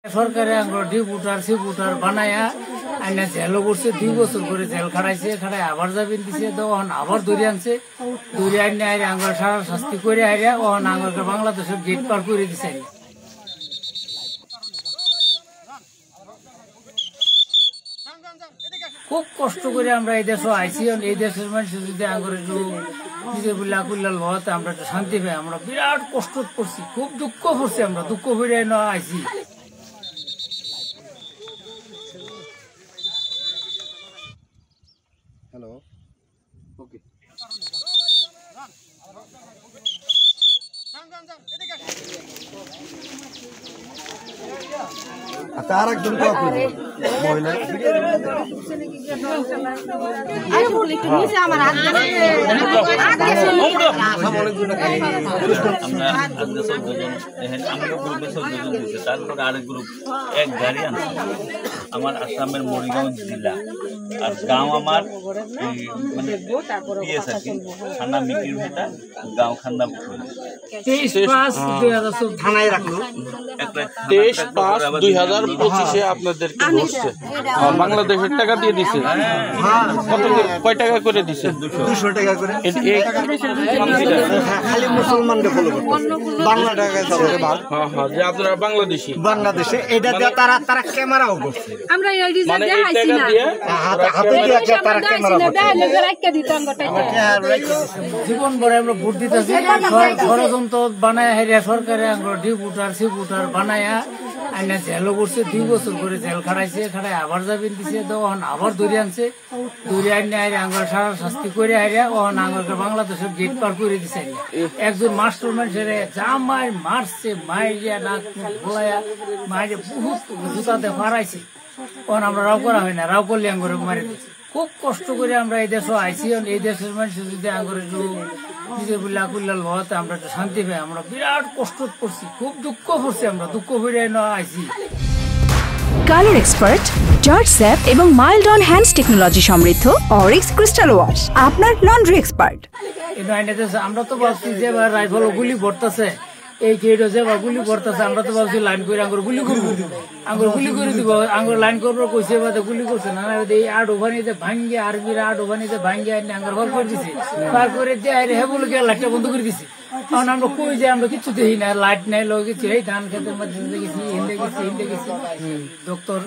সরকারে আমরা ডিপুটার সিপুটার বানায়া আইনা জেলও করছে 2 বছর করে জেল খাটাইছে, খাটাই আবার যাবেন দিছে, তখন আবার ধরে আনছে, ধরে আইনে আইরে আঙ্গার সারা শাস্তি করে আইরা ওখান আঙ্গারকে বাংলাদেশের গেট পার করে দিছে। খুব কষ্ট করে আমরা এই দেশে আইসি, এই দেশের মানুষ যদি আঙ্গর একটু নিজের বুল্লা কুল্লা লতে আমরা একটু শান্তি পাই। আমরা বিরাট কষ্ট করছি, খুব দুঃখ করছি, আমরা দুঃখ করে আইসি। হ্যালো, ওকে। আচ্ছা, আর একজন মহিলা তারপরে আরেক গ্রুপ এক গাড়ি আনছে আমার আসামের মরিগাঁও জেলা, আর গাঁও আমার মানে খান্না মিটির ভেটা গাঁও খান্না 23/5/2024 থানায় রাখলো। 23/5/2025 আপনাদেরকে ধরছে, বাংলাদেশের টাকা দিয়ে দিছে। কত কয় টাকা করে দিছে? 200 টাকা করে। খালি মুসলমানকে ফলো করতে, বাংলা টাকা সবচেয়ে ভালো। যে আপনারা বাংলাদেশে এটা দিয়ে তারা ক্যামেরাও করছে। আমরা এই রিজন মানে এই দেখাইছি টাকা না, দিয়ে হাতে দিয়ে তারা ক্যামেরা করছে। জীবন ভরে আমরা ভোট দিতেছি, ষড়যন্ত্র বানায় হারিয়া সরকারে আমরা ডিপুটার সিপুটার বানায়া আইনা জেলও করছে, 2 বছর করে জেল খাটাইছে, খাটাই আবার যাবেন দিছে, তখন আবার ধরে আনছে, ধরে আইনে আইরে আঙ্গার সারা শাস্তি করে আইরা ওখান আঙ্গারকে বাংলাদেশের গেট পার করে দিছে। একজন মাস্টার মানুষের যা মায়ের মারছে, মাইরিয়া নাক ভোলাইয়া মাইরে বহুত জুতাতে ফারাইছে, তখন আমরা রাও করা হয় না, রাও করলে আঙ্গরে মারি দিচ্ছে। খুব কষ্ট করে আমরা এই দেশে আইসি, এই দেশের মানুষ যদি আঙ্গরে নিজের বুল্লা কুল্লা লতে আমরা একটু শান্তি পাই। আমরা বিরাট কষ্ট করছি, খুব দুঃখ করছি, আমরা দুঃখ করে আইসি। কালার এক্সপার্ট, জর্জ স্যাপ এবং মাইল্ড অন হ্যান্ডস টেকনোলজি সমৃদ্ধ অরিক্স ক্রিস্টাল ওয়াশ আপনার লন্ড্রি এক্সপার্ট। আমরা তো ভাবছি যে রাইফেল গুলি ভরতেছে, এই কেটো যে গুলি ভরতেছে, আমরা তো ভাবছি লাইন করে আঙ্গুর গুলি করবো, আঙ্গুর গুলি করে দিব, আঙ্গুর লাইন করবো কইছে বাদে গুলি করছে না। এই আট ওভানিতে ভাঙ্গে আর্মিরা 8 ওভানিতে ভাঙ্গে আনি আঙ্গুর হল করে দিছে, তারপরে হে বলে গিয়ে লাইটটা বন্ধ করে দিছে। কারণ আমরা কই যে আমরা কিছু দেখি না, লাইট নাই, লোক গেছি এই ধান খেতের মধ্যে গেছি, হিন্দে গেছি ডক্টর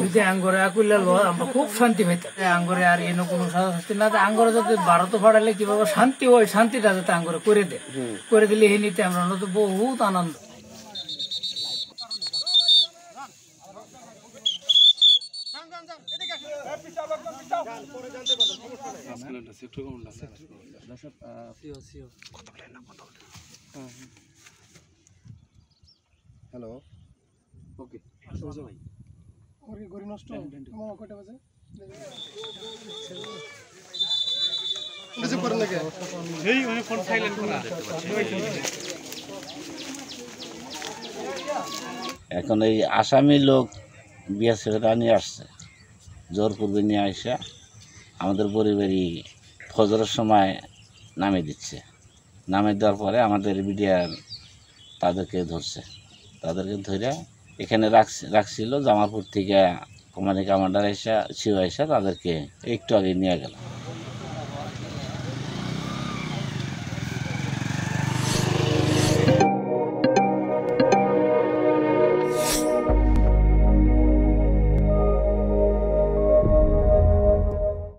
যদি আঙ্গরে আকুল্লা লো আমরা খুব শান্তি পাইতাম। আঙ্গরে আর এনে কোনো শাস্তি না, আঙ্গরে যাতে ভারত ফাড়ালে কিভাবে শান্তি হয়, শান্তিটা যাতে আঙ্গরে করে দিলে এই নিতে আমরা তো বহুত আনন্দ। হ্যালো, ওকে। গড়ি নষ্ট কয়টা বাজে? এখন এই আসামি লোক বিয়া ছেলেরা নিয়ে আসছে, জোর পূর্বে নিয়ে আসা আমাদের পরিবারই ফজরের সময় নামে দিচ্ছে। নামে দেওয়ার পরে আমাদের মিডিয়ার তাদেরকে ধরছে, তাদেরকে ধরে এখানে রাখছিল। জামালপুর থেকে কোম্পানি কমান্ডার এসে তাদেরকে একটু আগে নিয়ে গেল।